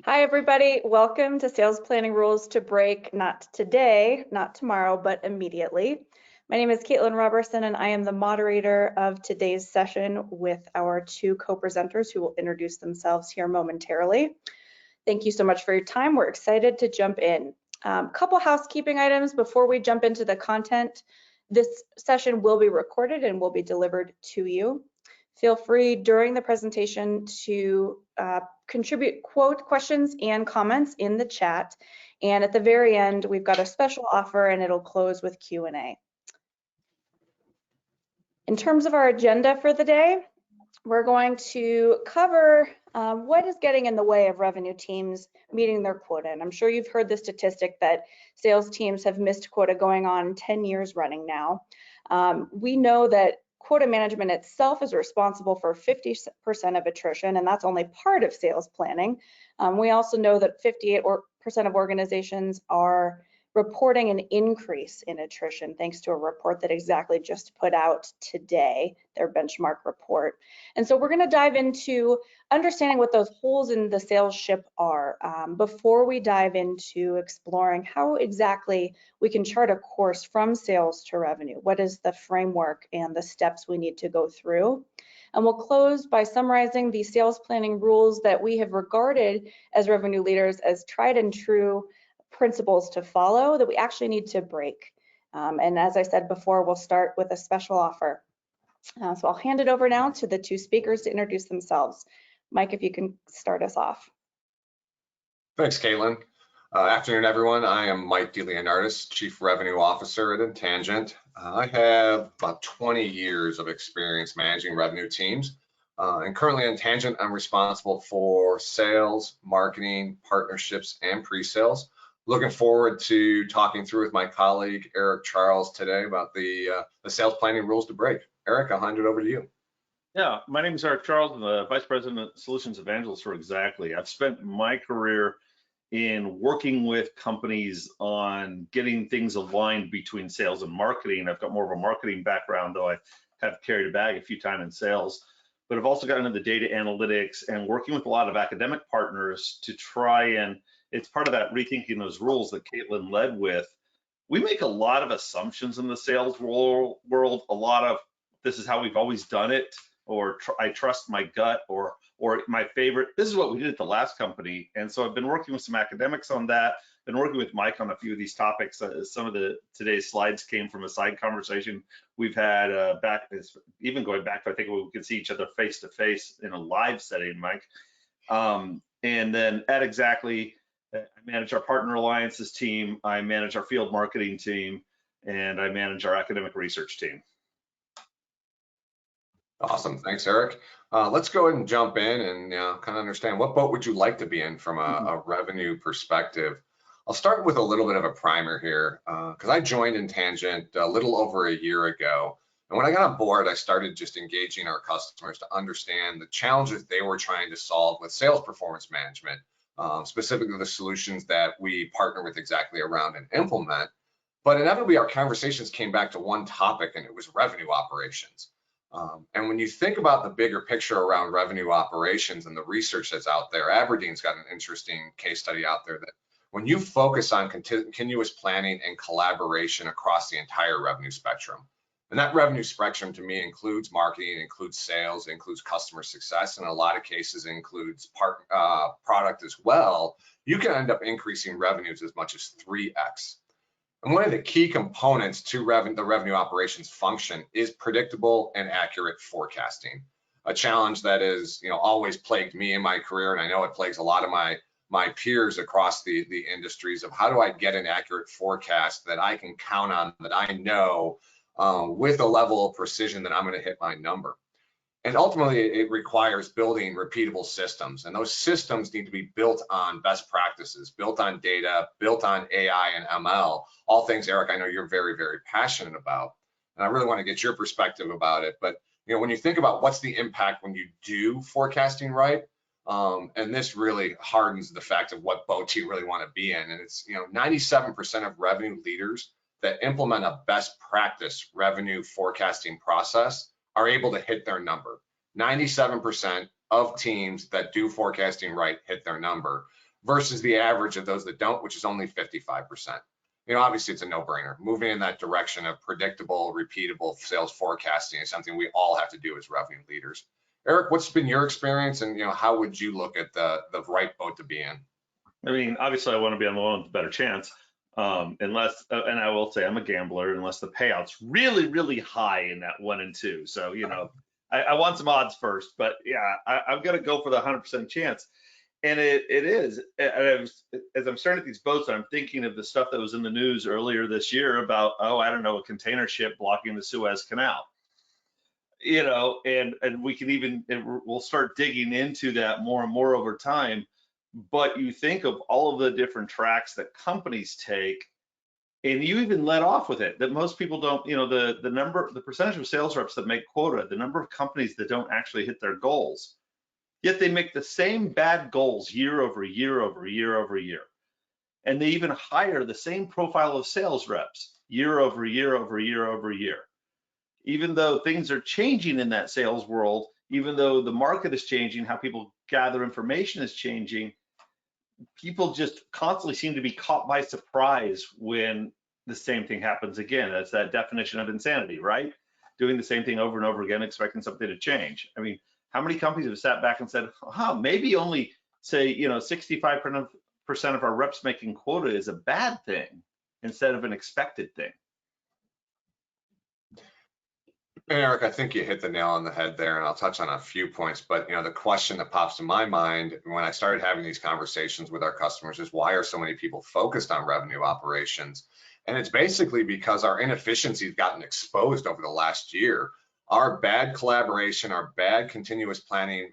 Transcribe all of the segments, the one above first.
Hi, everybody. Welcome to Sales Planning Rules to Break, not today, not tomorrow, but immediately. My name is Caitlin Roberson, and I am the moderator of today's session with our two co-presenters who will introduce themselves here momentarily. Thank you so much for your time. We're excited to jump in. Couple housekeeping items before we jump into the content. This session will be recorded and will be delivered to you. Feel free during the presentation to contribute questions and comments in the chat. And at the very end, we've got a special offer and it'll close with Q&A. In terms of our agenda for the day, we're going to cover what is getting in the way of revenue teams meeting their quota. And I'm sure you've heard the statistic that sales teams have missed quota going on 10 years running now. We know that quota management itself is responsible for 50% of attrition, and that's only part of sales planning. We also know that 58% of organizations are reporting an increase in attrition, thanks to a report that Xactly just put out today, their benchmark report. And so we're going to dive into understanding what those holes in the sales ship are before we dive into exploring how exactly we can chart a course from sales to revenue. What is the framework and the steps we need to go through? And we'll close by summarizing the sales planning rules that we have regarded as revenue leaders as tried and true principles to follow that we actually need to break. And as I said before, we'll start with a special offer. So I'll hand it over now to the two speakers to introduce themselves. Mike, if you can start us off. Thanks, Caitlin. Afternoon, everyone. I am Mike DeLeonardis, Chief Revenue Officer at Intangent. I have about 20 years of experience managing revenue teams. And currently at Intangent, I'm responsible for sales, marketing, partnerships, and pre-sales. Looking forward to talking through with my colleague, Erik Charles, today about the sales planning rules to break. Erik, I'll hand it over to you. Yeah, my name is Erik Charles. I'm the Vice President of Solutions Evangelist for Xactly. I've spent my career in working with companies on getting things aligned between sales and marketing. I've got more of a marketing background, though I have carried a bag a few times in sales. But I've also gotten into data analytics and working with a lot of academic partners to try and, it's part of that rethinking those rules that Caitlin led with. We make a lot of assumptions in the sales world, a lot of this is how we've always done it, or I trust my gut, or my favorite, this is what we did at the last company. And so I've been working with some academics on that, been working with Mike on a few of these topics. Some of today's slides came from a side conversation we've had even going back to, I think we could see each other face to face in a live setting, Mike. And then at Xactly, I manage our partner alliances team, I manage our field marketing team, and I manage our academic research team. Awesome, thanks, Erik. Let's go ahead and jump in and kind of understand what boat would you like to be in from a revenue perspective. I'll start with a little bit of a primer here because I joined Intangent a little over a year ago. And when I got on board, I started just engaging our customers to understand the challenges they were trying to solve with sales performance management, specifically the solutions that we partner with Xactly around and implement. But inevitably, our conversations came back to one topic, and it was revenue operations. And when you think about the bigger picture around revenue operations and the research that's out there, Aberdeen's got an interesting case study out there that when you focus on continuous planning and collaboration across the entire revenue spectrum, and that revenue spectrum to me includes marketing, includes sales, includes customer success, and in a lot of cases includes product as well, you can end up increasing revenues as much as 3x. And one of the key components to the revenue operations function is predictable and accurate forecasting, a challenge that is always plagued me in my career, and I know it plagues a lot of my peers across the industries of how do I get an accurate forecast that I can count on, that I know with a level of precision that I'm going to hit my number. And ultimately, it requires building repeatable systems, and those systems need to be built on best practices, built on data, built on AI and ML, all things, Erik, I know you're very, very passionate about. And I really want to get your perspective about it. But when you think about what's the impact when you do forecasting right, and this really hardens the fact of what boat you really want to be in. And it's 97% of revenue leaders that implement a best practice revenue forecasting process are able to hit their number. 97% of teams that do forecasting right hit their number versus the average of those that don't, which is only 55%. Obviously it's a no-brainer. Moving in that direction of predictable, repeatable sales forecasting is something we all have to do as revenue leaders. Erik, what's been your experience, and how would you look at the right boat to be in? I mean, obviously I want to be on the one with the better chance, unless, and I will say I'm a gambler, unless the payout's really, really high in that 1 and 2. So, I want some odds first, but yeah, I'm going to go for the 100% chance. And it is, as I'm staring at these boats, I'm thinking of the stuff that was in the news earlier this year about, I don't know, a container ship blocking the Suez Canal. And we can even, we'll start digging into that more and more over time. But you think of all of the different tracks that companies take, and you even let off with it, that most people don't, the percentage of sales reps that make quota, the number of companies that don't actually hit their goals. Yet they make the same bad goals year over year over year over year. And they even hire the same profile of sales reps year over year over year over year. Even though things are changing in that sales world, even though the market is changing, how people gather information is changing, people just constantly seem to be caught by surprise when the same thing happens again. That's that definition of insanity, right? Doing the same thing over and over again, expecting something to change. I mean, how many companies have sat back and said, maybe only say, 65% of our reps making quota is a bad thing instead of an expected thing? Erik, I think you hit the nail on the head there, and I'll touch on a few points. But the question that pops to my mind when I started having these conversations with our customers is, why are so many people focused on revenue operations? And it's basically because our inefficiency has gotten exposed over the last year. Our bad collaboration, our bad continuous planning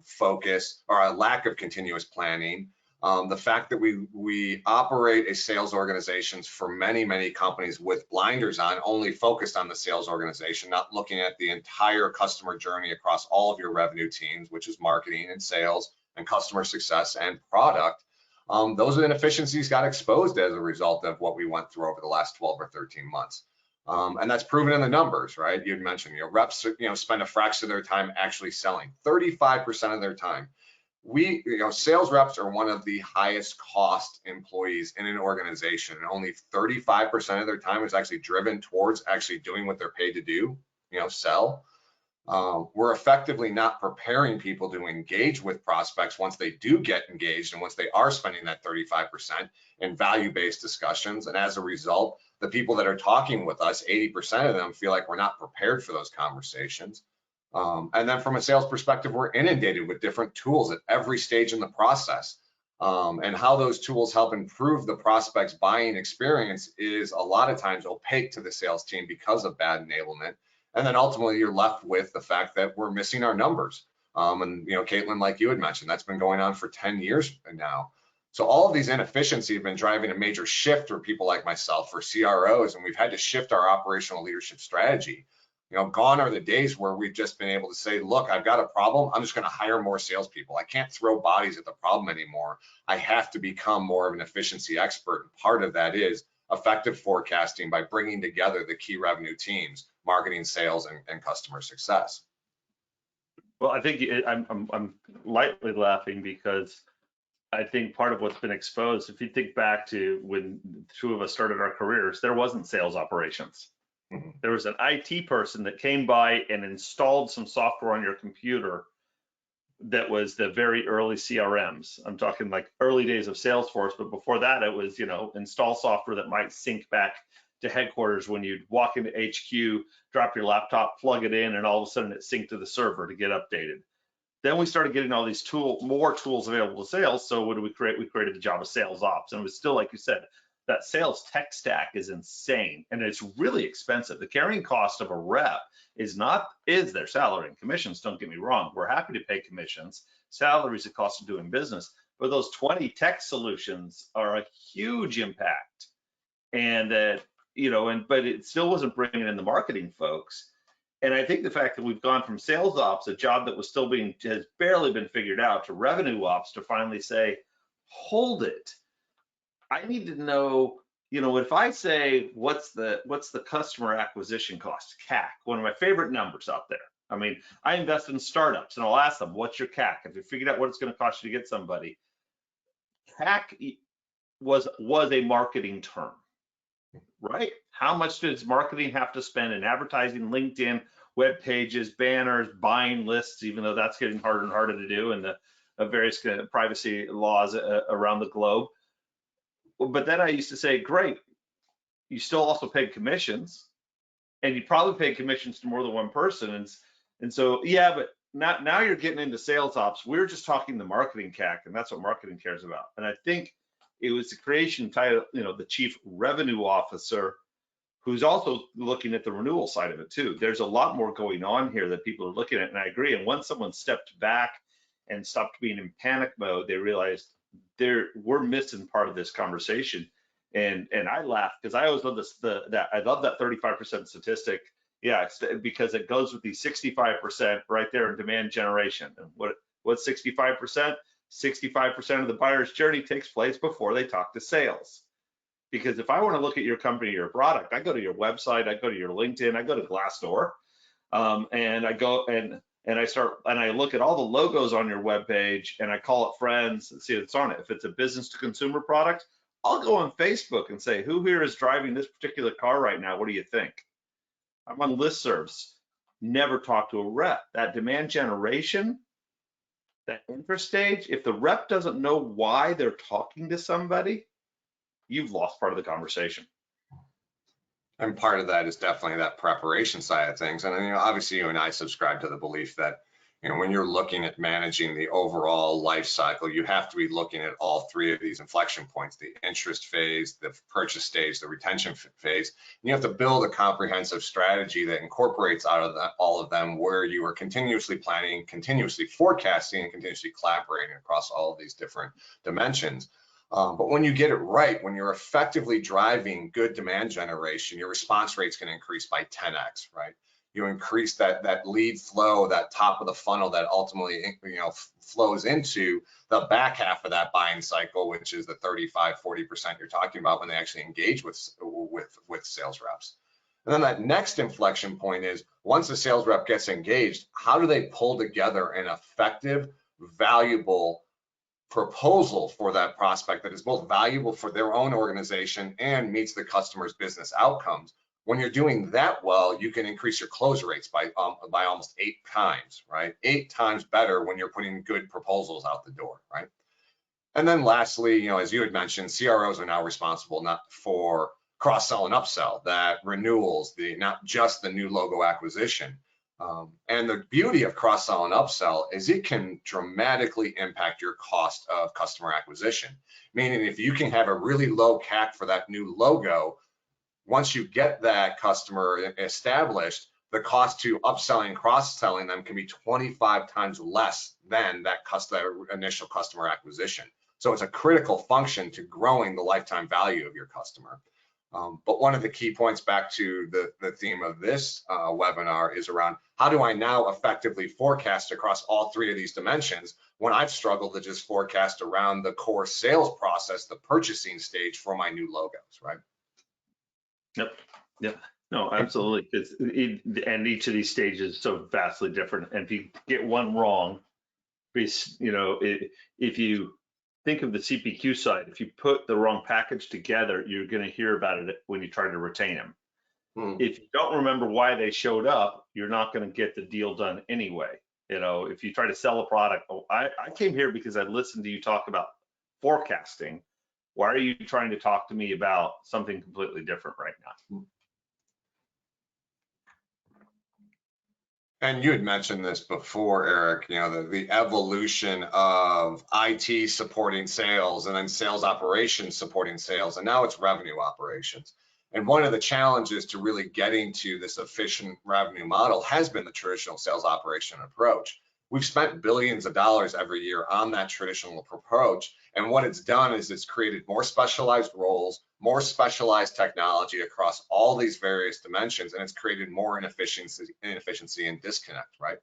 focus, or a lack of continuous planning, the fact that we operate a sales organizations for many companies with blinders on, only focused on the sales organization, not looking at the entire customer journey across all of your revenue teams, which is marketing and sales and customer success and product. Those inefficiencies got exposed as a result of what we went through over the last 12 or 13 months. And that's proven in the numbers, right? You'd mentioned, reps, spend a fraction of their time actually selling, 35% of their time. Sales reps are one of the highest cost employees in an organization, and only 35% of their time is actually driven towards actually doing what they're paid to do, sell. We're effectively not preparing people to engage with prospects once they do get engaged and once they are spending that 35% in value-based discussions. And as a result, the people that are talking with us, 80% of them feel like we're not prepared for those conversations. And then from a sales perspective, we're inundated with different tools at every stage in the process. And how those tools help improve the prospect's buying experience is a lot of times opaque to the sales team because of bad enablement. And then ultimately you're left with the fact that we're missing our numbers. And Caitlin, like you had mentioned, that's been going on for 10 years now. So all of these inefficiencies have been driving a major shift for people like myself, for CROs, and we've had to shift our operational leadership strategy. Gone are the days where we've just been able to say, look, I've got a problem, I'm just going to hire more salespeople. I can't throw bodies at the problem anymore. I have to become more of an efficiency expert. And part of that is effective forecasting by bringing together the key revenue teams, marketing, sales, and customer success. Well, I think I'm lightly laughing because I think part of what's been exposed, if you think back to when the two of us started our careers, there wasn't sales operations. Mm-hmm. There was an IT person that came by and installed some software on your computer that was the very early CRMs. I'm talking like early days of Salesforce, but before that it was, install software that might sync back to headquarters when you'd walk into HQ, drop your laptop, plug it in, and all of a sudden it synced to the server to get updated. Then we started getting all these more tools available to sales. So what did we create? We created the job of sales ops. And it was still, like you said, that sales tech stack is insane and it's really expensive. The carrying cost of a rep is their salary and commissions. Don't get me wrong. We're happy to pay commissions. Salary is the cost of doing business. But those 20 tech solutions are a huge impact. And but it still wasn't bringing in the marketing folks. And I think the fact that we've gone from sales ops, a job that was still has barely been figured out, to revenue ops, to finally say, hold it. I need to know, if I say, what's the customer acquisition cost, CAC, one of my favorite numbers out there. I mean, I invest in startups and I'll ask them, what's your CAC? If you figured out what it's going to cost you to get somebody, CAC was a marketing term, right? How much does marketing have to spend in advertising, LinkedIn, web pages, banners, buying lists, even though that's getting harder and harder to do, and the various privacy laws around the globe. But then I used to say, great, you still also paid commissions, and you probably paid commissions to more than one person. And so, yeah, but now you're getting into sales ops. We're just talking the marketing CAC, and that's what marketing cares about. And I think it was the creation title, the chief revenue officer, who's also looking at the renewal side of it too. There's a lot more going on here that people are looking at, and I agree. And once someone stepped back and stopped being in panic mode, they realized we're missing part of this conversation. And I laugh because I always love I love that 35% statistic. Yeah, because it goes with the 65% right there in demand generation. And what's 65%? 65% of the buyer's journey takes place before they talk to sales. Because if I want to look at your company or your product, I go to your website, I go to your LinkedIn, I go to Glassdoor, and I go and I look at all the logos on your webpage, and I call it friends and see what's on it. If it's a business to consumer product, I'll go on Facebook and say, who here is driving this particular car right now? What do you think? I'm on listservs. Never talk to a rep. That demand generation, that interest stage, if the rep doesn't know why they're talking to somebody, you've lost part of the conversation. And part of that is definitely that preparation side of things. And obviously you and I subscribe to the belief that, when you're looking at managing the overall life cycle, you have to be looking at all three of these inflection points: the interest phase, the purchase stage, the retention phase. And you have to build a comprehensive strategy that incorporates out of all of them, where you are continuously planning, continuously forecasting, and continuously collaborating across all of these different dimensions. But when you get it right, when you're effectively driving good demand generation, your response rates can increase by 10x, right? You increase that lead flow, that top of the funnel that ultimately flows into the back half of that buying cycle, which is the 35-40% you're talking about when they actually engage with sales reps. And then that next inflection point is, once the sales rep gets engaged, how do they pull together an effective, valuable proposal for that prospect that is both valuable for their own organization and meets the customer's business outcomes? When you're doing that well, you can increase your close rates by almost 8 times, right? 8 times better when you're putting good proposals out the door, right? And then lastly, as you had mentioned, CROs are now responsible not for cross-sell and upsell, that renewals, not just the new logo acquisition. And the beauty of cross-sell and upsell is it can dramatically impact your cost of customer acquisition. Meaning, if you can have a really low CAC for that new logo, once you get that customer established, the cost to upselling and cross-selling them can be 25 times less than that initial customer acquisition. So it's a critical function to growing the lifetime value of your customer. But one of the key points back to the theme of this webinar is around, how do I now effectively forecast across all three of these dimensions when I've struggled to just forecast around the core sales process, the purchasing stage for my new logos, right? Yep. No, absolutely. And each of these stages is so vastly different. And if you get one wrong, if you think of the CPQ side, if you put the wrong package together, you're going to hear about it when you try to retain them. If you don't remember why they showed up, you're not going to get the deal done anyway. If you try to sell a product, I came here because I listened to you talk about forecasting. Why are you trying to talk to me about something completely different right now? And you had mentioned this before, Eric, the evolution of IT supporting sales, and then sales operations supporting sales, and now it's revenue operations. And one of the challenges to really getting to this efficient revenue model has been the traditional sales operation approach. We've spent billions of dollars every year on that traditional approach. And what it's done is it's created more specialized roles, more specialized technology across all these various dimensions, and it's created more inefficiency and disconnect, right?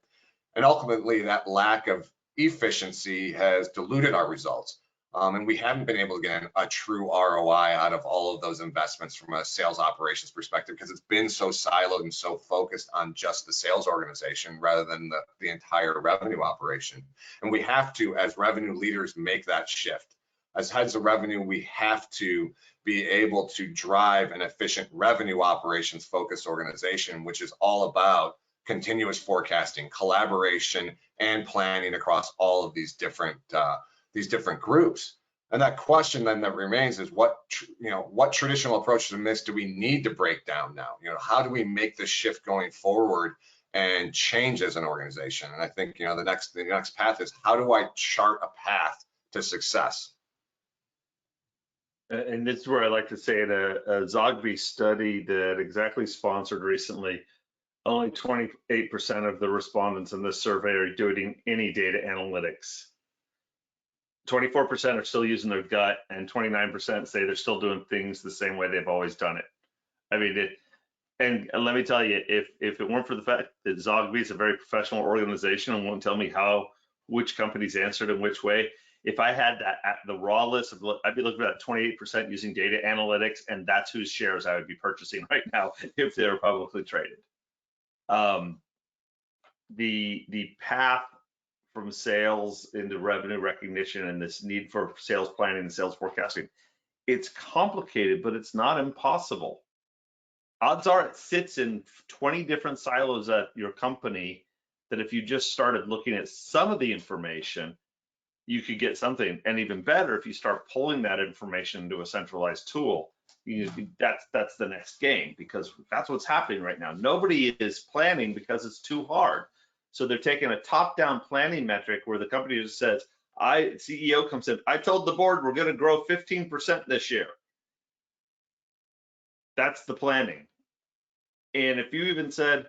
And ultimately, that lack of efficiency has diluted our results. And we haven't been able to get a true ROI out of all of those investments from a sales operations perspective, because it's been so siloed and so focused on just the sales organization rather than the entire revenue operation. And we have to, as revenue leaders, make that shift. as heads of revenue, we have to be able to drive an efficient revenue operations focused organization, which is all about continuous forecasting, collaboration, and planning across all of these different groups. And that question then that remains is what traditional approaches to this do we need to break down now? How do we make this shift going forward and change as an organization? And I think the next path is, how do I chart a path to success? And this is where I like to say in a Xactly study that Xactly sponsored recently, only 28% of the respondents in this survey are doing any data analytics. 24% are still using their gut, and 29% say they're still doing things the same way they've always done it. I mean, and let me tell you, if it weren't for the fact that Xactly is a very professional organization and won't tell me which companies answered in which way, if I had that at the raw list, I'd be looking at 28% using data analytics, and that's whose shares I would be purchasing right now if they were publicly traded. The path from sales into revenue recognition and this need for sales planning and sales forecasting, it's complicated, but it's not impossible. Odds are it sits in 20 different silos at your company that if you just started looking at some of the information, you could get something. And even better, if you start pulling that information into a centralized tool, that's the next game, because that's what's happening right now. Nobody is planning because it's too hard. So they're taking a top-down planning metric where the company just says, CEO comes in, I told the board we're going to grow 15% this year. That's the planning. And if you even said,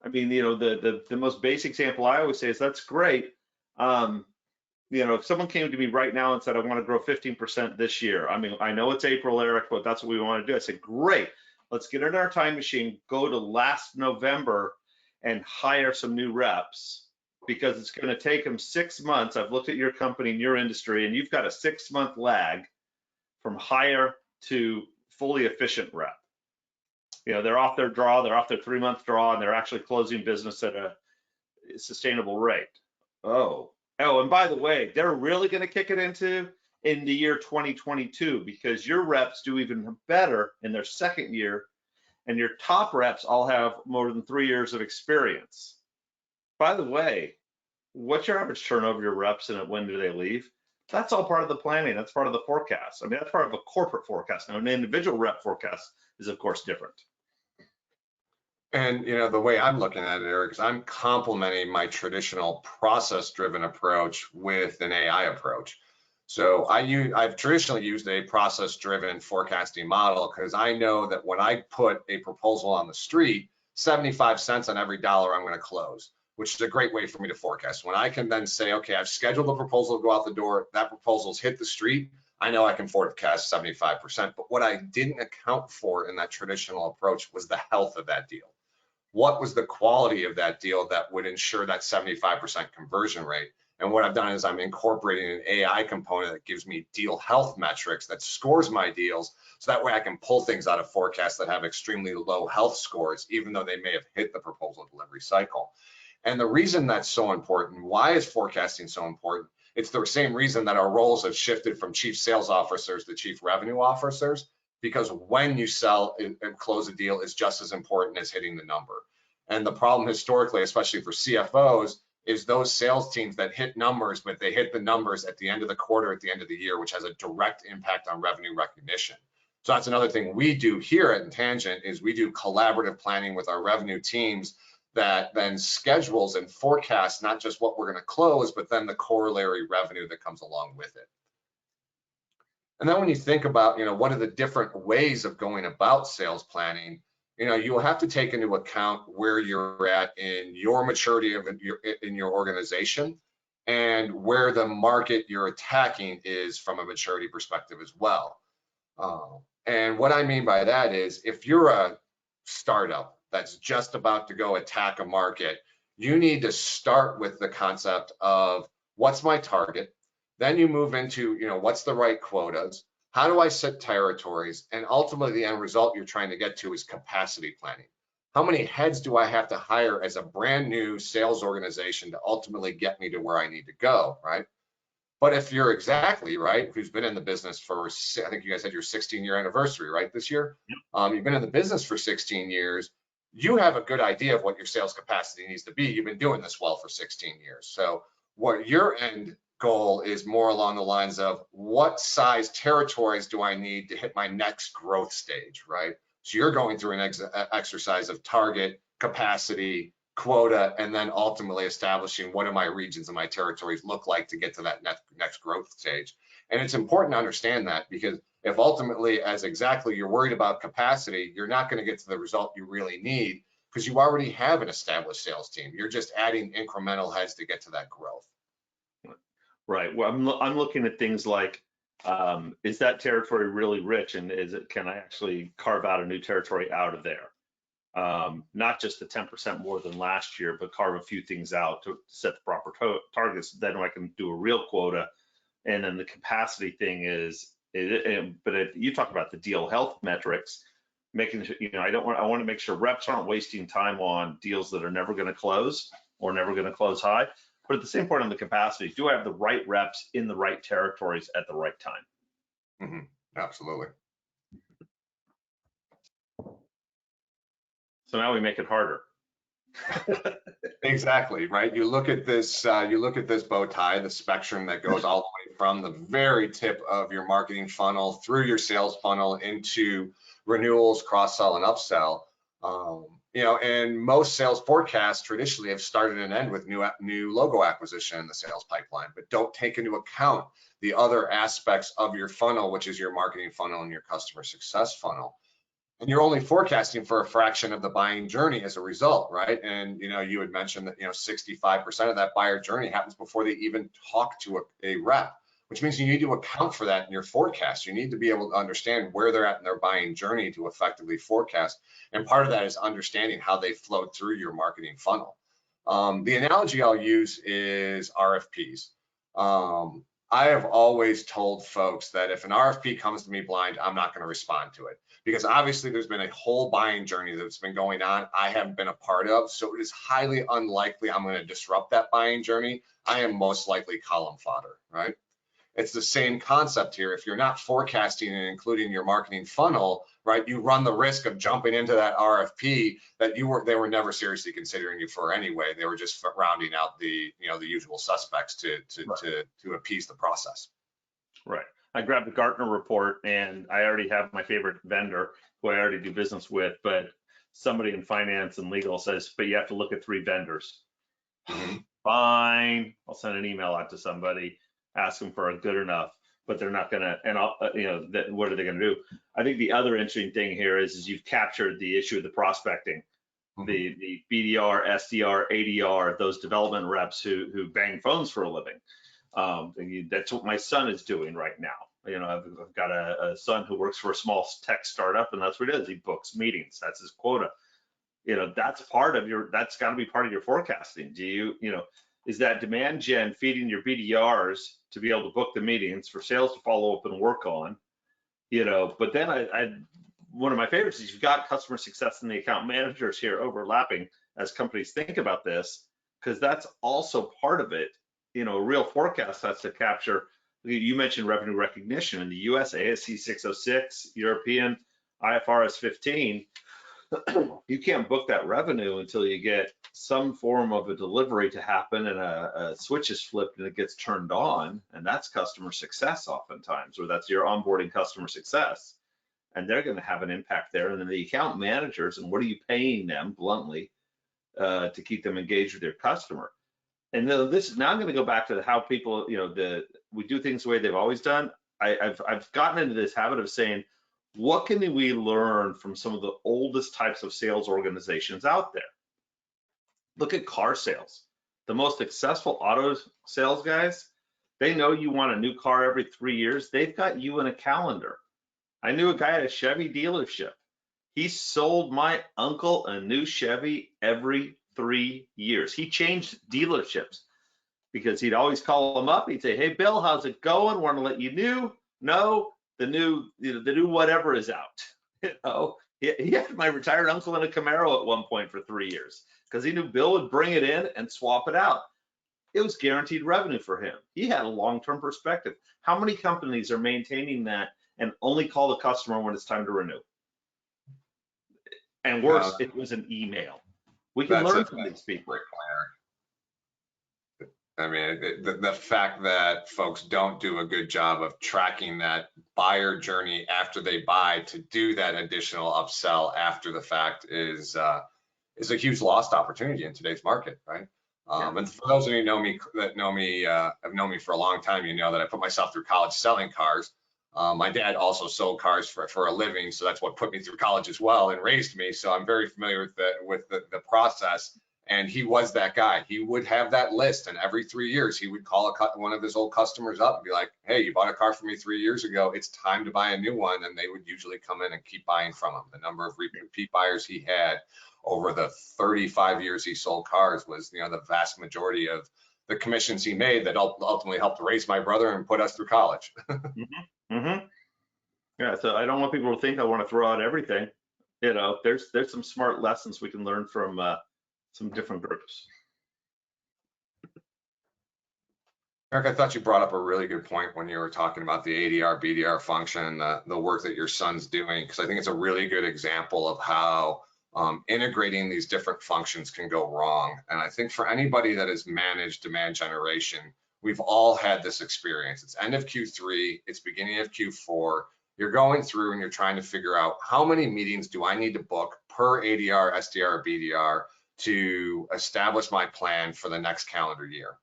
I mean, the most basic example I always say is, that's great. If someone came to me right now and said, I want to grow 15% this year. I mean, I know it's April, Eric, but that's what we want to do. I said, great, let's get in our time machine, go to last November and hire some new reps, because it's going to take them 6 months. I've looked at your company and your industry, and you've got a 6-month lag from hire to fully efficient rep. They're off their draw, they're off their 3-month draw, and they're actually closing business at a sustainable rate. Oh, and by the way, they're really going to kick it in the year 2022, because your reps do even better in their second year, and your top reps all have more than 3 years of experience. By the way, what's your average turnover of your reps, and when do they leave? That's all part of the planning. That's part of the forecast. I mean, that's part of a corporate forecast. Now, an individual rep forecast is, of course, different. And the way I'm looking at it, Eric, is I'm complementing my traditional process-driven approach with an AI approach. So I've traditionally used a process-driven forecasting model, because I know that when I put a proposal on the street, 75 cents on every dollar I'm going to close, which is a great way for me to forecast. When I can then say, okay, I've scheduled the proposal to go out the door, that proposal's hit the street, I know I can forecast 75%. But what I didn't account for in that traditional approach was the health of that deal. What was the quality of that deal that would ensure that 75% conversion rate? And what I've done is I'm incorporating an AI component that gives me deal health metrics that scores my deals, so that way I can pull things out of forecasts that have extremely low health scores, even though they may have hit the proposal delivery cycle. And the reason that's so important, why is forecasting so important? It's the same reason that our roles have shifted from chief sales officers to chief revenue officers, because when you sell and close a deal is just as important as hitting the number. And the problem historically, especially for CFOs, is those sales teams that hit numbers, but they hit the numbers at the end of the quarter, at the end of the year, which has a direct impact on revenue recognition. So that's another thing we do here at Intangent, is we do collaborative planning with our revenue teams that then schedules and forecasts not just what we're going to close, but then the corollary revenue that comes along with it. And then when you think about, what are the different ways of going about sales planning, you will have to take into account where you're at in your maturity in your organization, and where the market you're attacking is from a maturity perspective as well. And what I mean by that is, if you're a startup that's just about to go attack a market, you need to start with the concept of what's my target. Then you move into, what's the right quotas? How do I set territories? And ultimately, the end result you're trying to get to is capacity planning. How many heads do I have to hire as a brand new sales organization to ultimately get me to where I need to go, right? But if you're Xactly, right, who's been in the business for, I think you guys had your 16-year anniversary, right, this year? You've been in the business for 16 years. You have a good idea of what your sales capacity needs to be. You've been doing this well for 16 years. So what your end goal is more along the lines of what size territories do I need to hit my next growth stage, right? So you're going through an exercise of target, capacity, quota, and then ultimately establishing what do my regions and my territories look like to get to that next growth stage. And it's important to understand that, because if ultimately as Xactly you're worried about capacity, you're not going to get to the result you really need, because you already have an established sales team. You're just adding incremental heads to get to that growth. Right. Well, I'm looking at things like, is that territory really rich, and can I actually carve out a new territory out of there? Not just the 10% more than last year, but carve a few things out to set the proper targets. Then I can do a real quota. And then the capacity thing is, you talk about the deal health metrics, making sure, I want to make sure reps aren't wasting time on deals that are never going to close or never going to close high. But at the same point on the capacity, do I have the right reps in the right territories at the right time? Mm-hmm. Absolutely. So now we make it harder. Exactly, right? You look at this bow tie, the spectrum that goes all the way from the very tip of your marketing funnel through your sales funnel into renewals, cross-sell, and upsell. And most sales forecasts traditionally have started and end with new logo acquisition in the sales pipeline, but don't take into account the other aspects of your funnel, which is your marketing funnel and your customer success funnel. And you're only forecasting for a fraction of the buying journey as a result, right? And you had mentioned that 65% of that buyer journey happens before they even talk to a rep, which means you need to account for that in your forecast. You need to be able to understand where they're at in their buying journey to effectively forecast. And part of that is understanding how they flowed through your marketing funnel. The analogy I'll use is RFPs. I have always told folks that if an RFP comes to me blind, I'm not going to respond to it, because obviously there's been a whole buying journey that's been going on I haven't been a part of. So it is highly unlikely I'm going to disrupt that buying journey. I am most likely column fodder, right? It's the same concept here. If you're not forecasting and including your marketing funnel, right, you run the risk of jumping into that RFP that they were never seriously considering you for anyway. They were just rounding out the usual suspects to appease the process. Right. I grabbed the Gartner report, and I already have my favorite vendor who I already do business with, but somebody in finance and legal says, but you have to look at 3 vendors. Mm-hmm. Fine. I'll send an email out to somebody, ask them for a good enough, but they're not gonna, and what are they gonna do? I think the other interesting thing here is you've captured the issue of the prospecting, mm-hmm. the BDR, SDR, ADR, those development reps who bang phones for a living. That's what my son is doing right now. I've got a son who works for a small tech startup, and that's what it is. He books meetings. That's his quota. That's that's got to be part of your forecasting. Is that demand gen feeding your BDRs to be able to book the meetings for sales to follow up and work on? But then one of my favorites is you've got customer success and the account managers here overlapping as companies think about this, because that's also part of it. A real forecast has to capture. You mentioned revenue recognition in the US, ASC 606, European, IFRS 15. You can't book that revenue until you get some form of a delivery to happen and a switch is flipped and it gets turned on, and that's customer success oftentimes, or that's your onboarding customer success, and they're going to have an impact there. And then the account managers, and what are you paying them bluntly to keep them engaged with your customer? And then now I'm going to go back to how people, we do things the way they've always done. I've gotten into this habit of saying, what can we learn from some of the oldest types of sales organizations out there? Look at car sales. The most successful auto sales guys, they know you want a new car every 3 years. They've got you in a calendar. I knew a guy at a Chevy dealership. He sold my uncle a new Chevy every 3 years. He changed dealerships because he'd always call him up. He'd say, hey, Bill, how's it going? Want to let you know the new whatever is out. He had my retired uncle in a Camaro at one point for 3 years because he knew Bill would bring it in and swap it out. it was guaranteed revenue for him. He had a long-term perspective. How many companies are maintaining that and only call the customer when it's time to renew? And worse, it was an email. We can learn from these people. I mean, the fact that folks don't do a good job of tracking that buyer journey after they buy to do that additional upsell after the fact is a huge lost opportunity in today's market, right? And for those of you that know me, have known me for a long time, you know that I put myself through college selling cars. My dad also sold cars for a living, so that's what put me through college as well and raised me. So I'm very familiar with the process. And he was that guy. He would have that list, and every 3 years he would call one of his old customers up and be like, "Hey, you bought a car from me 3 years ago. It's time to buy a new one." And they would usually come in and keep buying from him. The number of repeat buyers he had over the 35 years he sold cars was, the vast majority of the commissions he made that ultimately helped raise my brother and put us through college. Yeah, so I don't want people to think I want to throw out everything. There's some smart lessons we can learn from some different groups. Erik, I thought you brought up a really good point when you were talking about the ADR, BDR function, the work that your son's doing, because I think it's a really good example of how integrating these different functions can go wrong. And I think for anybody that has managed demand generation, we've all had this experience. It's end of Q3, it's beginning of Q4. You're going through and you're trying to figure out how many meetings do I need to book per ADR, SDR, BDR to establish my plan for the next calendar year.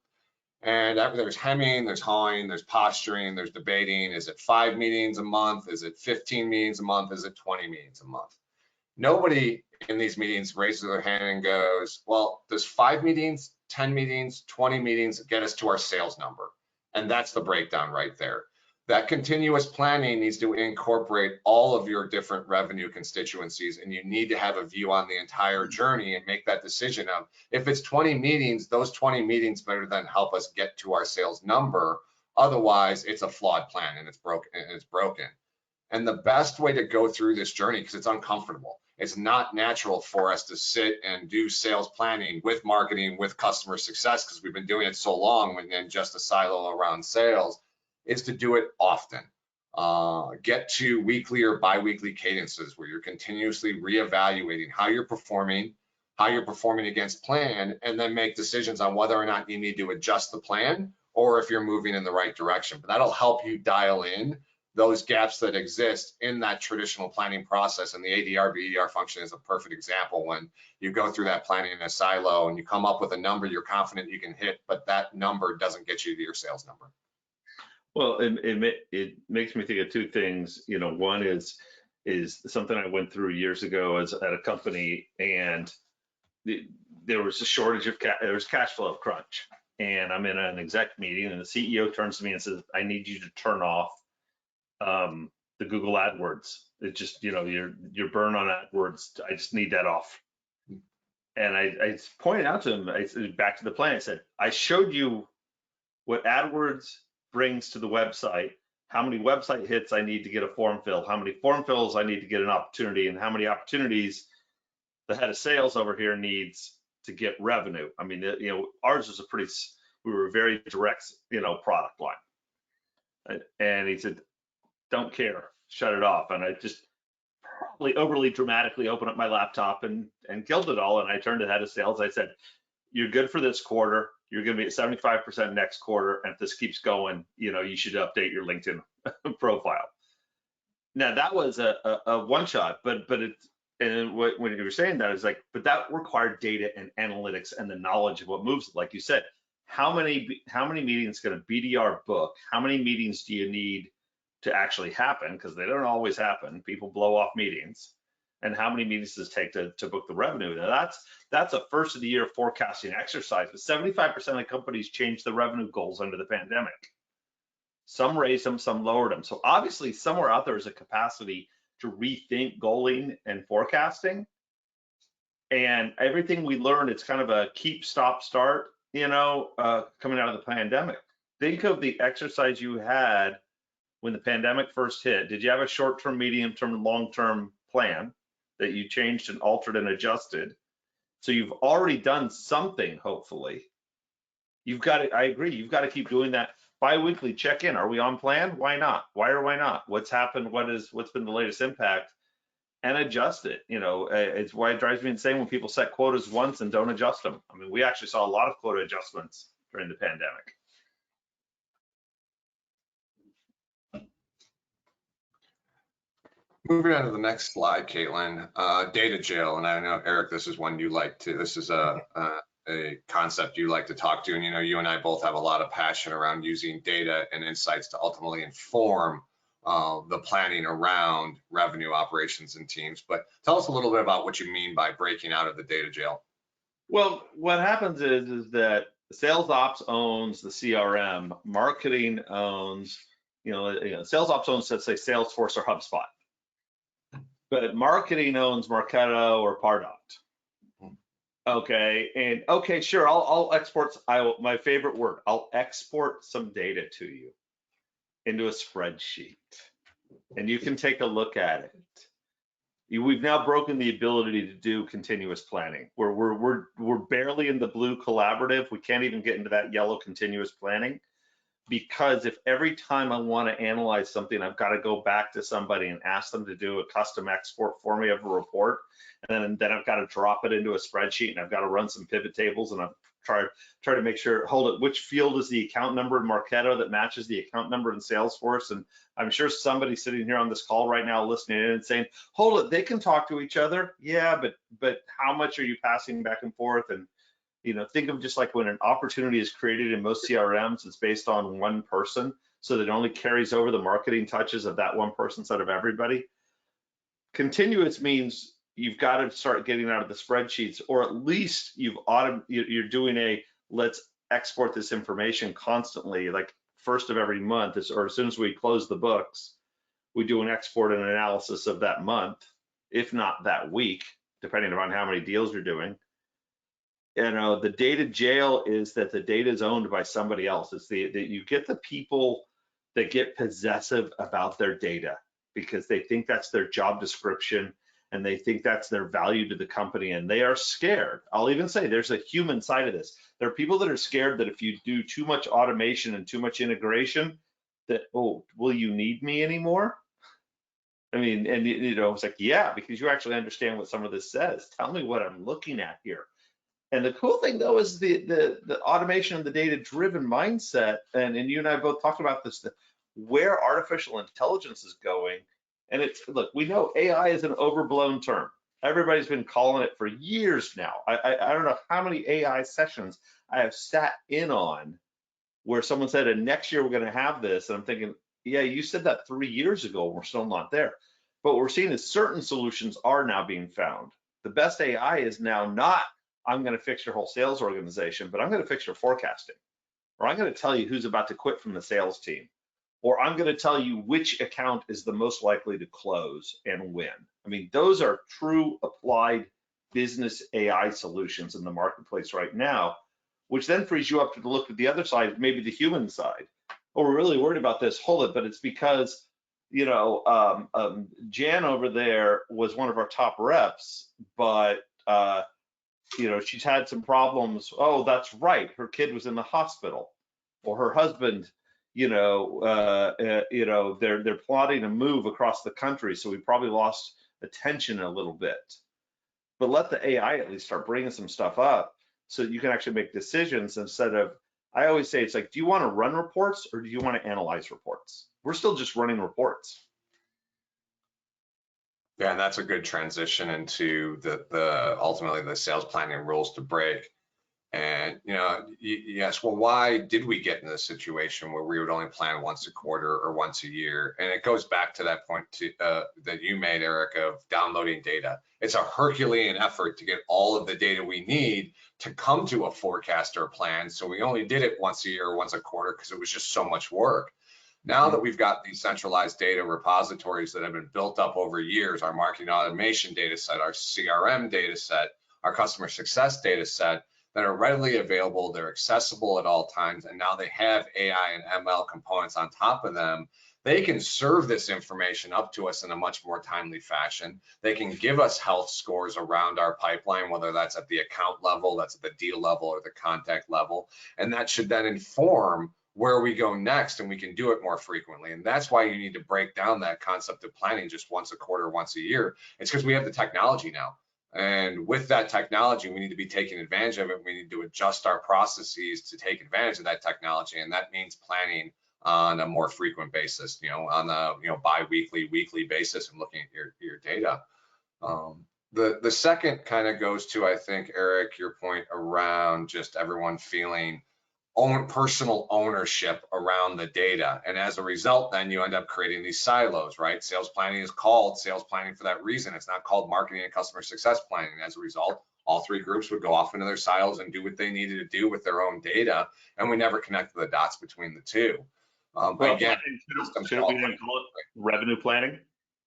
And there's hemming, there's hawing, there's posturing, there's debating. Is it 5 meetings a month? Is it 15 meetings a month? Is it 20 meetings a month? Nobody in these meetings raises their hand and goes, well, does 5 meetings, 10 meetings, 20 meetings get us to our sales number? And that's the breakdown right there. That continuous planning needs to incorporate all of your different revenue constituencies, and you need to have a view on the entire journey and make that decision of, if it's 20 meetings, those 20 meetings better than help us get to our sales number. Otherwise, it's a flawed plan and it's broken. And the best way to go through this journey, because it's uncomfortable, it's not natural for us to sit and do sales planning with marketing, with customer success, because we've been doing it so long and just a silo around sales, is to do it often. Get to weekly or bi-weekly cadences where you're continuously reevaluating how you're performing against plan, and then make decisions on whether or not you need to adjust the plan or if you're moving in the right direction. But that'll help you dial in those gaps that exist in that traditional planning process. And the ADR, BDR function is a perfect example. When you go through that planning in a silo and you come up with a number you're confident you can hit, but that number doesn't get you to your sales number. Well, it makes me think of two things. One is something I went through years ago at a company, and there was a shortage of there was cash flow crunch, and I'm in an exec meeting, and the CEO turns to me and says, "I need you to turn off the Google AdWords. It just, your burn on AdWords. I just need that off." And I pointed out to him, I said, back to the plan, I said, "I showed you what AdWords brings to the website, how many website hits I need to get a form fill, how many form fills I need to get an opportunity, and how many opportunities the head of sales over here needs to get revenue." I mean, ours was we were a very direct, product line. And he said, "Don't care, shut it off." And I just probably overly dramatically opened up my laptop and killed it all. And I turned to the head of sales. I said, "You're good for this quarter. You're going to be at 75% next quarter. And if this keeps going, you should update your LinkedIn profile." Now that was a one shot, but when you were saying that, it's like, but that required data and analytics and the knowledge of what moves it. Like you said, how many meetings can a BDR book? How many meetings do you need to actually happen? Because they don't always happen. People blow off meetings. And how many meetings does it take to book the revenue? Now that's a first of the year forecasting exercise, but 75% of companies changed the revenue goals under the pandemic. Some raised them, some lowered them. So obviously somewhere out there is a capacity to rethink goaling and forecasting. And everything we learned, it's kind of a keep, stop, start, coming out of the pandemic. Think of the exercise you had when the pandemic first hit. Did you have a short-term, medium-term, long-term plan that you changed and altered and adjusted? So you've already done something, hopefully, I agree, you've got to keep doing that bi-weekly check-in. Are we on plan? Why not? Why or why not? What's happened? What's been the latest impact? And adjust it. It's why it drives me insane when people set quotas once and don't adjust them. I mean, we actually saw a lot of quota adjustments during the pandemic. Moving on to the next slide, Caitlin, data jail. And I know, Erik, this is one you like to, this is a concept you like to talk to. And, you and I both have a lot of passion around using data and insights to ultimately inform the planning around revenue operations and teams. But tell us a little bit about what you mean by breaking out of the data jail. Well, what happens is that sales ops owns the CRM, marketing owns, sales ops owns, let's say, Salesforce or HubSpot. But marketing owns Marketo or Pardot. Okay, and okay, sure, I'll export, my favorite word, I'll export some data to you into a spreadsheet, and you can take a look at it. We've now broken the ability to do continuous planning. We're barely in the blue collaborative. We can't even get into that yellow continuous planning, because if every time I want to analyze something, I've got to go back to somebody and ask them to do a custom export for me of a report, and then I've got to drop it into a spreadsheet, and I've got to run some pivot tables, and I've try to make sure, hold it, which field is the account number in Marketo that matches the account number in Salesforce? And I'm sure somebody sitting here on this call right now listening in and saying, hold it, they can talk to each other. Yeah, but how much are you passing back and forth? And think of just like when an opportunity is created in most CRMs, it's based on one person, so that it only carries over the marketing touches of that one person instead of everybody. Continuous means you've got to start getting out of the spreadsheets, or at least you're doing let's export this information constantly, like first of every month, or as soon as we close the books, we do an export and analysis of that month, if not that week, depending on how many deals you're doing. The data jail is that the data is owned by somebody else. It's you get the people that get possessive about their data because they think that's their job description and they think that's their value to the company, and they are scared. I'll even say there's a human side of this. There are people that are scared that if you do too much automation and too much integration, that, oh, will you need me anymore? I mean, and it's like, yeah, because you actually understand what some of this says. Tell me what I'm looking at here. And the cool thing though is the automation and the data-driven mindset, and you and I both talked about this, where artificial intelligence is going. And look, we know AI is an overblown term. Everybody's been calling it for years now. I don't know how many AI sessions I have sat in on where someone said, and next year we're going to have this. And I'm thinking, yeah, you said that 3 years ago, and we're still not there. But what we're seeing is certain solutions are now being found. The best AI is now not, I'm going to fix your whole sales organization, but I'm going to fix your forecasting, or I'm going to tell you who's about to quit from the sales team, or I'm going to tell you which account is the most likely to close and when. I mean, those are true applied business AI solutions in the marketplace right now, which then frees you up to look at the other side, maybe the human side. Oh, we're really worried about this, hold it, but it's because, Jan over there was one of our top reps, but she's had some problems. Oh, that's right, her kid was in the hospital, or her husband, they're plotting a move across the country, so we probably lost attention a little bit. But let the AI at least start bringing some stuff up so that you can actually make decisions instead of, I always say, it's like, do you want to run reports or do you want to analyze reports? We're still just running reports. Yeah, and that's a good transition into the ultimately the sales planning rules to break. And yes, well, why did we get in this situation where we would only plan once a quarter or once a year? And it goes back to that point that you made, Erik, of downloading data. It's a Herculean effort to get all of the data we need to come to a forecast or a plan. So we only did it once a year or once a quarter because it was just so much work. Now that we've got these centralized data repositories that have been built up over years, our marketing automation data set, our CRM data set, our customer success data set, that are readily available, they're accessible at all times, and now they have AI and ML components on top of them they can serve this information up to us in a much more timely fashion. They can give us health scores around our pipeline, whether that's at the account level, that's at the deal level, or the contact level. And that should then inform where we go next, and we can do it more frequently. And that's why you need to break down that concept of planning just once a quarter, once a year. It's because we have the technology now. And with that technology, we need to be taking advantage of it. We need to adjust our processes to take advantage of that technology. And that means planning on a more frequent basis, on a bi-weekly, weekly basis, and looking at your data. The second kind of goes to, I think, Erik, your point around just everyone feeling personal ownership around the data. And as a result, then you end up creating these silos, right? Sales planning is called sales planning for that reason. It's not called marketing and customer success planning. As a result, all three groups would go off into their silos and do what they needed to do with their own data. And we never connected the dots between the two. Well, again, should we then call it revenue planning?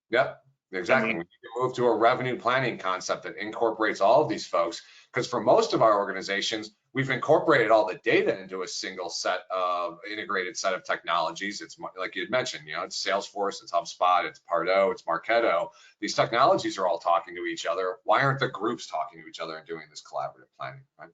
Yep, exactly. We need to move to a revenue planning concept that incorporates all of these folks, because for most of our organizations, we've incorporated all the data into a single set of integrated set of technologies. It's like you had mentioned, it's Salesforce, it's HubSpot, it's Pardo, it's Marketo. These technologies are all talking to each other. Why aren't the groups talking to each other and doing this collaborative planning, right?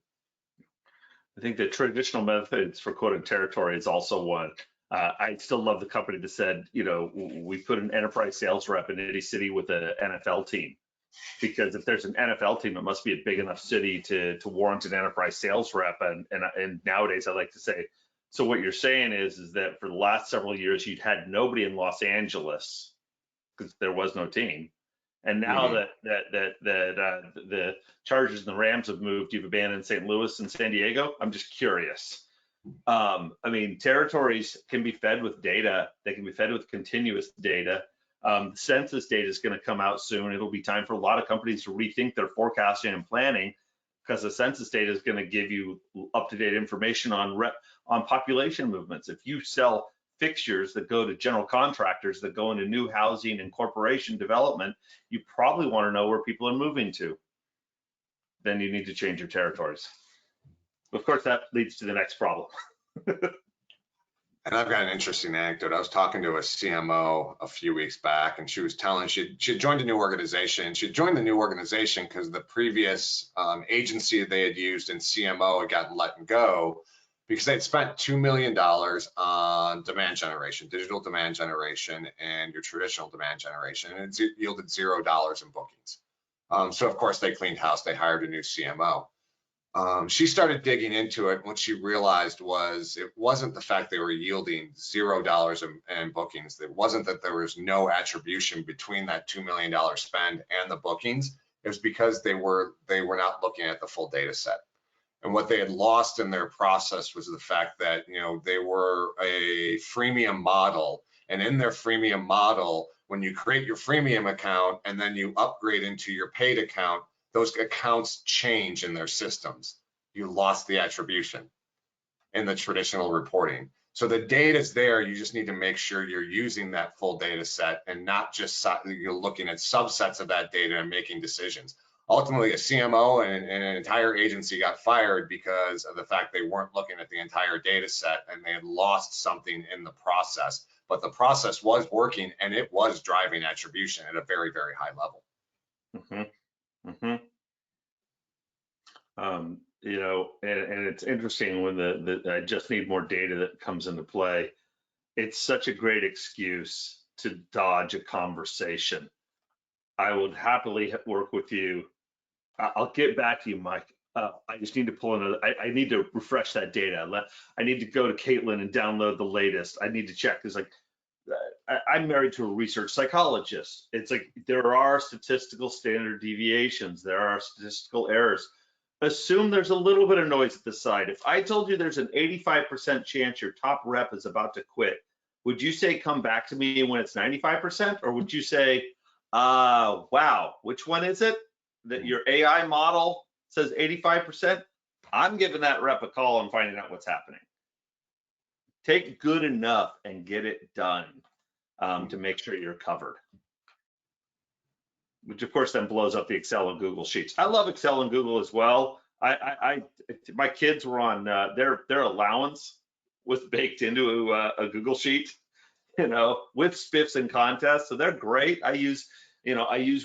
I think the traditional methods for quota territory is also one. I still love the company that said, we put an enterprise sales rep in any city with an NFL team, because if there's an NFL team, it must be a big enough city to warrant an enterprise sales rep. And nowadays, I like to say, so what you're saying is that for the last several years, you'd had nobody in Los Angeles because there was no team. And now that the Chargers and the Rams have moved, you've abandoned St. Louis and San Diego. I'm just curious. Territories can be fed with data. They can be fed with continuous data. Census data is going to come out soon. It'll be time for a lot of companies to rethink their forecasting and planning, because the census data is going to give you up-to-date information on population movements. If you sell fixtures that go to general contractors that go into new housing and corporation development, you probably want to know where people are moving to. Then you need to change your territories. Of course, that leads to the next problem. And I've got an interesting anecdote. I was talking to a CMO a few weeks back, and she was telling she had joined a new organization. She had joined the new organization because the previous agency they had used in CMO had gotten let go because they'd spent $2 million on demand generation, digital demand generation, and your traditional demand generation, and it yielded $0 in bookings. So of course they cleaned house. They hired a new CMO. She started digging into it. What she realized was it wasn't the fact they were yielding $0 in bookings. It wasn't that there was no attribution between that $2 million spend and the bookings. It was because they were not looking at the full data set. And what they had lost in their process was the fact that they were a freemium model, and in their freemium model, when you create your freemium account and then you upgrade into your paid account, those accounts change in their systems. You lost the attribution in the traditional reporting. So the data is there. You just need to make sure you're using that full data set and not just you're looking at subsets of that data and making decisions. Ultimately, a CMO and an entire agency got fired because of the fact they weren't looking at the entire data set, and they had lost something in the process. But the process was working, and it was driving attribution at a very, very high level. And it's interesting when the I just need more data that comes into play. It's such a great excuse to dodge a conversation. I would happily work with you. I'll get back to you, Mike. I just need to pull another. I need to refresh that data. I need to go to Caitlin and download the latest. I need to check. It's like I'm married to a research psychologist. It's like there are statistical standard deviations. There are statistical errors. Assume there's a little bit of noise at the side. If I told you there's an 85% chance your top rep is about to quit, would you say come back to me when it's 95%? Or would you say, wow, which one is it? That your AI model says 85%? I'm giving that rep a call and finding out what's happening. Take good enough and get it done to make sure you're covered. Which of course then blows up the Excel and Google sheets. I love Excel and Google as well. My kids were on their allowance was baked into a Google sheet, with spiffs and contests. So they're great. I use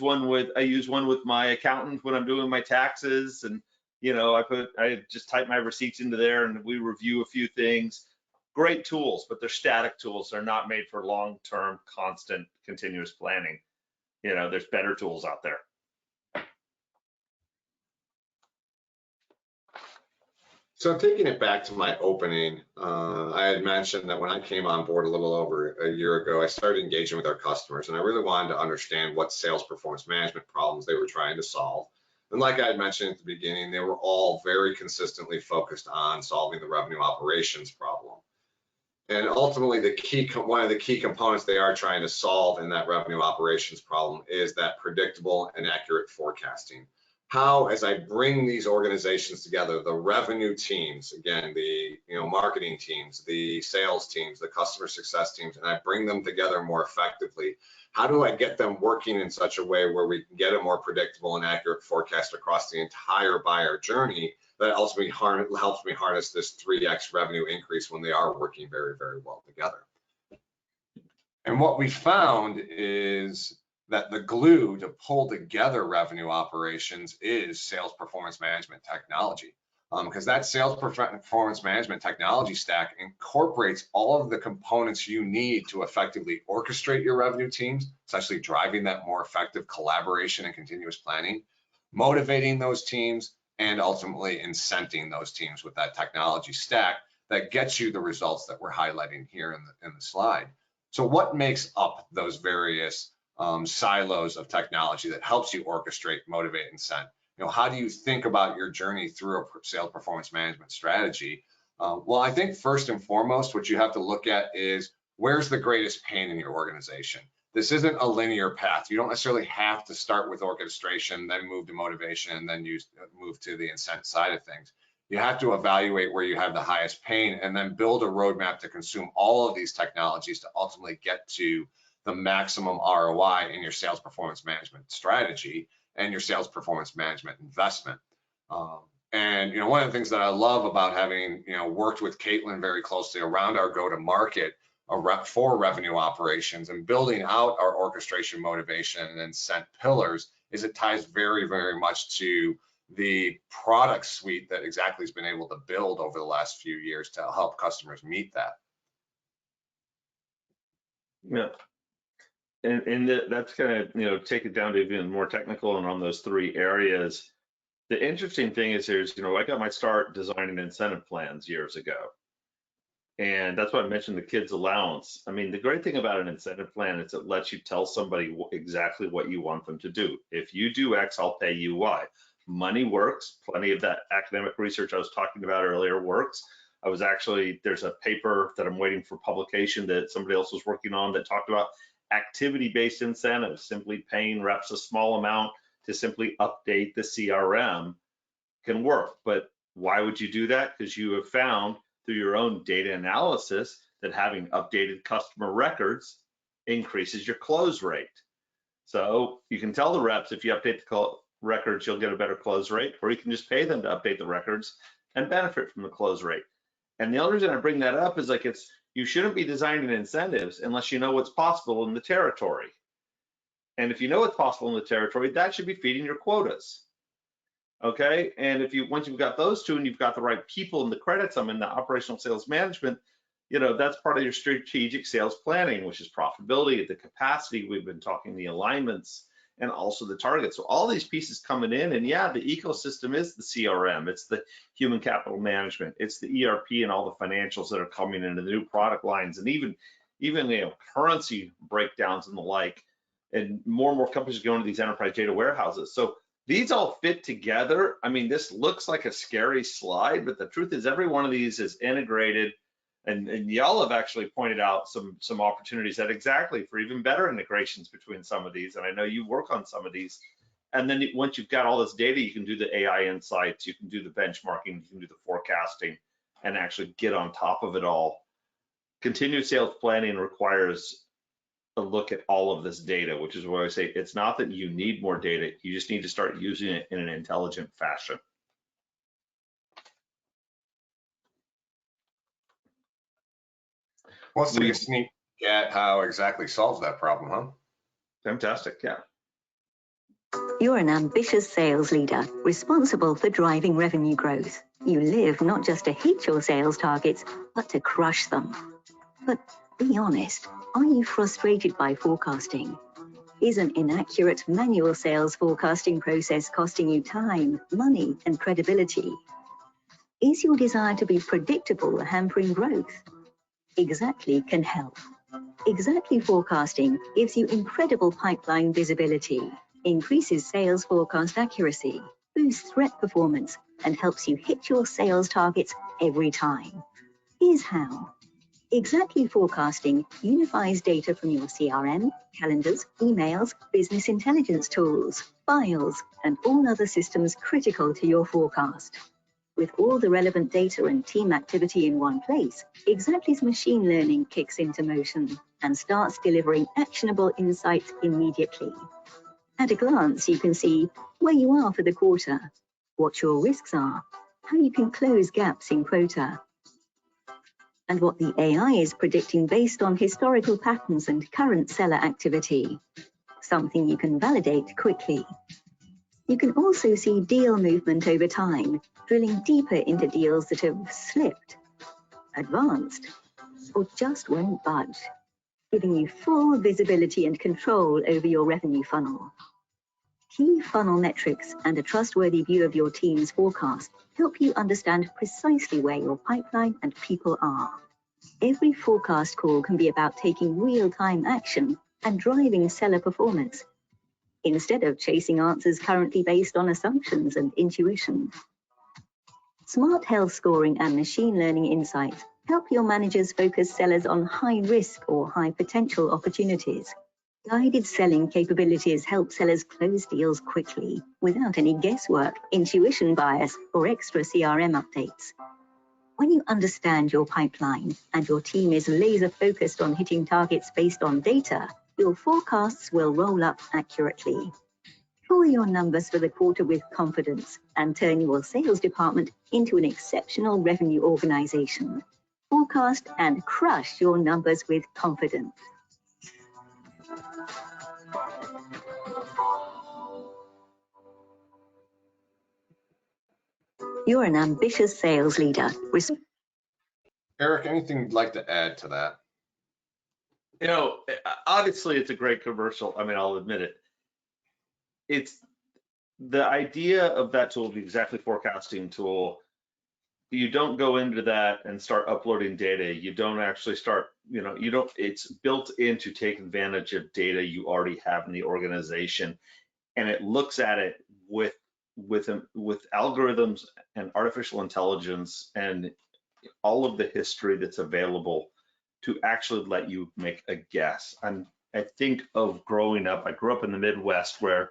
one with my accountant when I'm doing my taxes, and I just type my receipts into there and we review a few things. Great tools, but they're static tools. They're not made for long-term, constant, continuous planning. There's better tools out there. So taking it back to my opening, I had mentioned that when I came on board a little over a year ago, I started engaging with our customers, and I really wanted to understand what sales performance management problems they were trying to solve. And like I had mentioned at the beginning, they were all very consistently focused on solving the revenue operations problem. And ultimately, one of the key components they are trying to solve in that revenue operations problem is that predictable and accurate forecasting. How, as I bring these organizations together, the revenue teams, again, the marketing teams, the sales teams, the customer success teams, and I bring them together more effectively, how do I get them working in such a way where we can get a more predictable and accurate forecast across the entire buyer journey that ultimately helps me harness this 3x revenue increase when they are working very, very well together? And what we found is that the glue to pull together revenue operations is sales performance management technology, because that sales performance management technology stack incorporates all of the components you need to effectively orchestrate your revenue teams, essentially driving that more effective collaboration and continuous planning, motivating those teams, and ultimately incenting those teams with that technology stack that gets you the results that we're highlighting here in the slide. So what makes up those various silos of technology that helps you orchestrate, motivate, and incent? How do you think about your journey through a sales performance management strategy? Well, I think first and foremost, what you have to look at is where's the greatest pain in your organization? This isn't a linear path. You don't necessarily have to start with orchestration, then move to motivation, and then move to the incent side of things. You have to evaluate where you have the highest pain and then build a roadmap to consume all of these technologies to ultimately get to the maximum ROI in your sales performance management strategy and your sales performance management investment. And one of the things that I love about having worked with Caitlin very closely around our go-to-market for revenue operations and building out our orchestration, motivation, and incent pillars is it ties very, very much to the product suite that Xactly has been able to build over the last few years to help customers meet that. Yeah. And that's going to take it down to even more technical and on those three areas. The interesting thing is I got my start designing incentive plans years ago, and that's why I mentioned the kids allowance. I mean, the great thing about an incentive plan is it lets you tell somebody exactly what you want them to do. If you do X, I'll pay you Y. Money works. Plenty of that academic research I was talking about earlier works. There's a paper that I'm waiting for publication that somebody else was working on that talked about activity-based incentives, simply paying reps a small amount to simply update the CRM can work. But why would you do that? Because you have found through your own data analysis that having updated customer records increases your close rate. So you can tell the reps if you update the records, you'll get a better close rate, or you can just pay them to update the records and benefit from the close rate. And the only reason I bring that up is you shouldn't be designing incentives unless you know what's possible in the territory. And if you know what's possible in the territory, that should be feeding your quotas. Okay, and once you've got those two and you've got the right people in the credits, I'm in the operational sales management, that's part of your strategic sales planning, which is profitability, the capacity, we've been talking, the alignments, and also the targets. So all these pieces coming in, and yeah, the ecosystem is the CRM, it's the human capital management, it's the ERP and all the financials that are coming into the new product lines, and even currency breakdowns and the like. And more companies are going to these enterprise data warehouses. So these all fit together. I mean, this looks like a scary slide, but the truth is every one of these is integrated. And y'all have actually pointed out some opportunities at Xactly for even better integrations between some of these. And I know you work on some of these. And then once you've got all this data, you can do the AI insights, you can do the benchmarking, you can do the forecasting, and actually get on top of it all. Continuous sales planning requires a look at all of this data, which is why I say it's not that you need more data, you just need to start using it in an intelligent fashion. Let's take a sneak at how Xactly solves that problem, huh? Fantastic, yeah. You're an ambitious sales leader, responsible for driving revenue growth. You live not just to hit your sales targets, but to crush them. But be honest, are you frustrated by forecasting? Is an inaccurate manual sales forecasting process costing you time, money, and credibility? Is your desire to be predictable hampering growth? Xactly can help. Xactly forecasting gives you incredible pipeline visibility, increases sales forecast accuracy, boosts threat performance, and helps you hit your sales targets every time. Here's how. Xactly forecasting unifies data from your CRM, calendars, emails, business intelligence tools, files, and all other systems critical to your forecast. With all the relevant data and team activity in one place, Xactly's machine learning kicks into motion and starts delivering actionable insights immediately. At a glance, you can see where you are for the quarter, what your risks are, how you can close gaps in quota, and what the AI is predicting based on historical patterns and current seller activity, something you can validate quickly. You can also see deal movement over time, drilling deeper into deals that have slipped, advanced, or just won't budge, giving you full visibility and control over your revenue funnel. Key funnel metrics and a trustworthy view of your team's forecast help you understand precisely where your pipeline and people are. Every forecast call can be about taking real-time action and driving seller performance, instead of chasing answers currently based on assumptions and intuition. Smart health scoring and machine learning insights help your managers focus sellers on high risk or high potential opportunities. Guided selling capabilities help sellers close deals quickly without any guesswork, intuition bias, or extra CRM updates. When you understand your pipeline and your team is laser focused on hitting targets based on data, your forecasts will roll up accurately. Call your numbers for the quarter with confidence and turn your sales department into an exceptional revenue organization. Forecast and crush your numbers with confidence. You're an ambitious sales leader. Erik, anything you'd like to add to that? You know, obviously it's a great commercial. I mean, I'll admit it. It's the idea of that tool, the Xactly forecasting tool. You don't go into that and start uploading data. You don't actually start, it's built in to take advantage of data you already have in the organization. And it looks at it with algorithms and artificial intelligence and all of the history that's available to actually let you make a guess. I think of growing up, I grew up in the Midwest where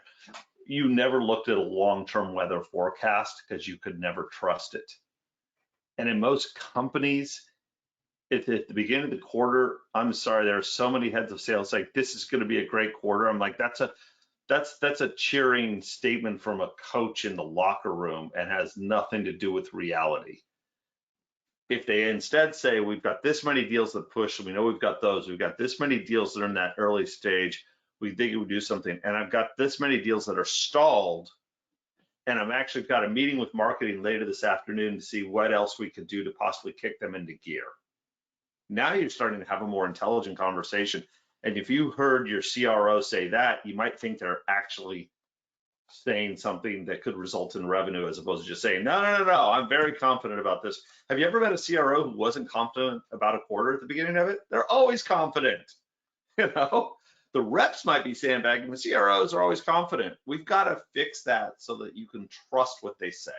you never looked at a long-term weather forecast because you could never trust it. And in most companies, at the beginning of the quarter, I'm sorry, there are so many heads of sales like, this is going to be a great quarter. I'm like, that's a cheering statement from a coach in the locker room and has nothing to do with reality. If they instead say, we've got this many deals that push, and we know we've got those, we've got this many deals that are in that early stage, we think it would do something, and I've got this many deals that are stalled, and I've actually got a meeting with marketing later this afternoon to see what else we could do to possibly kick them into gear. Now you're starting to have a more intelligent conversation, and if you heard your CRO say that, you might think they're actually saying something that could result in revenue as opposed to just saying, no, I'm very confident about this. Have you ever met a CRO who wasn't confident about a quarter at the beginning of it? They're always confident. The reps might be sandbagging, the CROs are always confident. We've got to fix that so that you can trust what they say.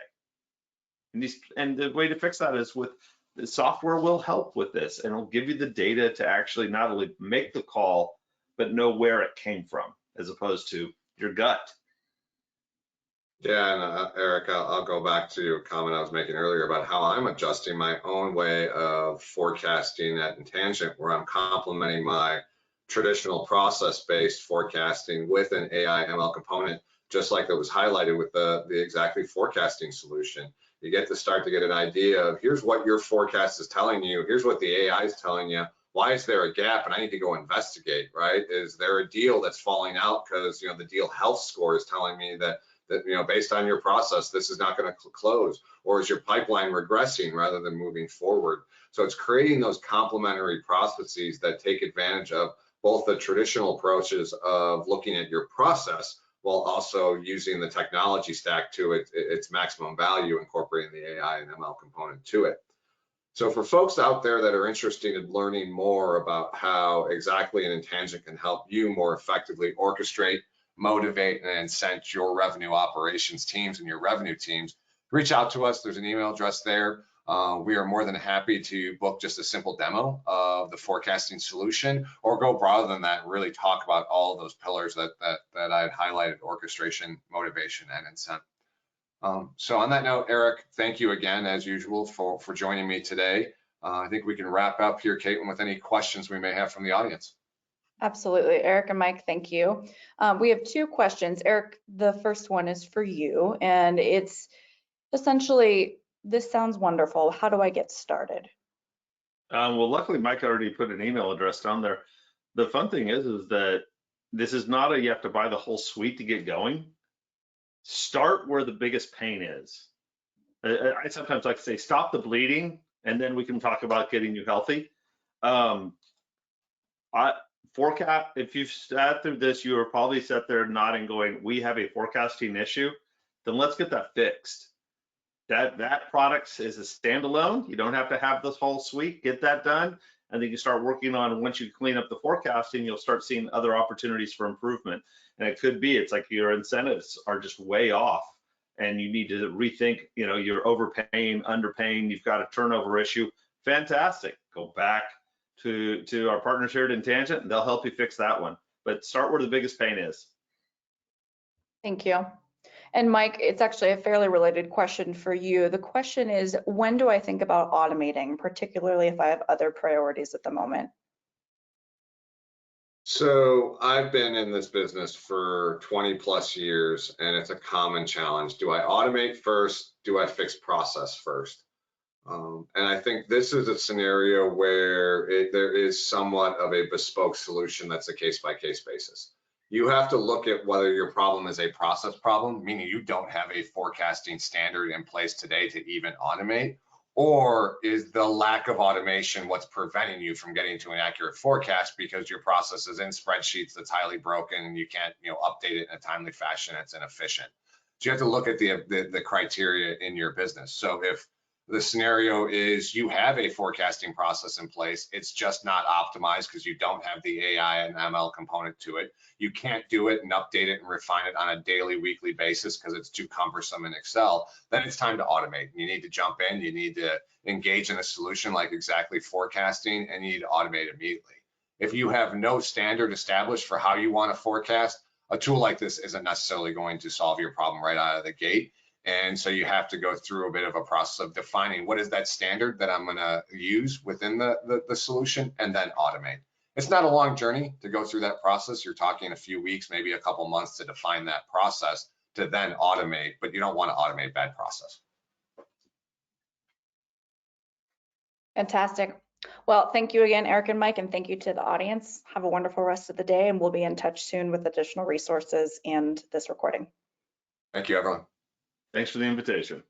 And the way to fix that is with the software will help with this, and it'll give you the data to actually not only make the call, but know where it came from, as opposed to your gut. Yeah, and Erik, I'll go back to a comment I was making earlier about how I'm adjusting my own way of forecasting at Intangent, where I'm complementing my traditional process-based forecasting with an AI ML component, just like that was highlighted with the Xactly forecasting solution. You get to start to get an idea of here's what your forecast is telling you, here's what the AI is telling you, why is there a gap and I need to go investigate, right? Is there a deal that's falling out because, you know, the deal health score is telling me that, you know, based on your process, this is not going to close, or is your pipeline regressing rather than moving forward? So it's creating those complementary processes that take advantage of both the traditional approaches of looking at your process while also using the technology stack to its maximum value, incorporating the AI and ML component to it. So for folks out there that are interested in learning more about how Xactly and Intangent can help you more effectively orchestrate, motivate, and incent your revenue operations teams and your revenue teams, reach out to us. There's an email address there. We are more than happy to book just a simple demo of the forecasting solution, or go broader than that and really talk about all of those pillars that I had highlighted: orchestration, motivation, and incent. So on that note, Erik, thank you again, as usual, for joining me today. I think we can wrap up here, Caitlin, with any questions we may have from the audience. Absolutely. Erik and Mike, thank you. We have two questions. Erik, the first one is for you, and it's essentially, this sounds wonderful. How do I get started? Well, luckily, Mike already put an email address down there. The fun thing is that this is not you have to buy the whole suite to get going. Start where the biggest pain is. I sometimes like to say, stop the bleeding, and then we can talk about getting you healthy. Forecast, if you've sat through this, you are probably sat there nodding, going, we have a forecasting issue. Then let's get that fixed. That product is a standalone. You don't have to have this whole suite. Get that done, and then you start working on, once you clean up the forecasting, you'll start seeing other opportunities for improvement. And it could be, it's like your incentives are just way off, and you need to rethink, you know, you're overpaying, underpaying, you've got a turnover issue. Fantastic. Go back to our partners here at Intangent, and they'll help you fix that one. But start where the biggest pain is. Thank you. And Mike, it's actually a fairly related question for you. The question is, when do I think about automating, particularly if I have other priorities at the moment? So I've been in this business for 20 plus years, and it's a common challenge. Do I automate first? Do I fix process first? And I think this is a scenario where there is somewhat of a bespoke solution that's a case-by-case basis. You have to look at whether your problem is a process problem, meaning you don't have a forecasting standard in place today to even automate, or is the lack of automation what's preventing you from getting to an accurate forecast because your process is in spreadsheets that's highly broken and you can't, you know, update it in a timely fashion, it's inefficient. So you have to look at the criteria in your business. So if the scenario is you have a forecasting process in place, it's just not optimized because you don't have the AI and ML component to it. You can't do it and update it and refine it on a daily, weekly basis because it's too cumbersome in Excel. Then it's time to automate. You need to jump in, you need to engage in a solution like Xactly forecasting, and you need to automate immediately. If you have no standard established for how you want to forecast, a tool like this isn't necessarily going to solve your problem right out of the gate. And so you have to go through a bit of a process of defining what is that standard that I'm going to use within the solution, and then automate. It's not a long journey to go through that process. You're talking a few weeks, maybe a couple months to define that process to then automate, but you don't want to automate bad process. Fantastic. Well, thank you again, Erik and Mike, and thank you to the audience. Have a wonderful rest of the day, and we'll be in touch soon with additional resources and this recording. Thank you, everyone. Thanks for the invitation.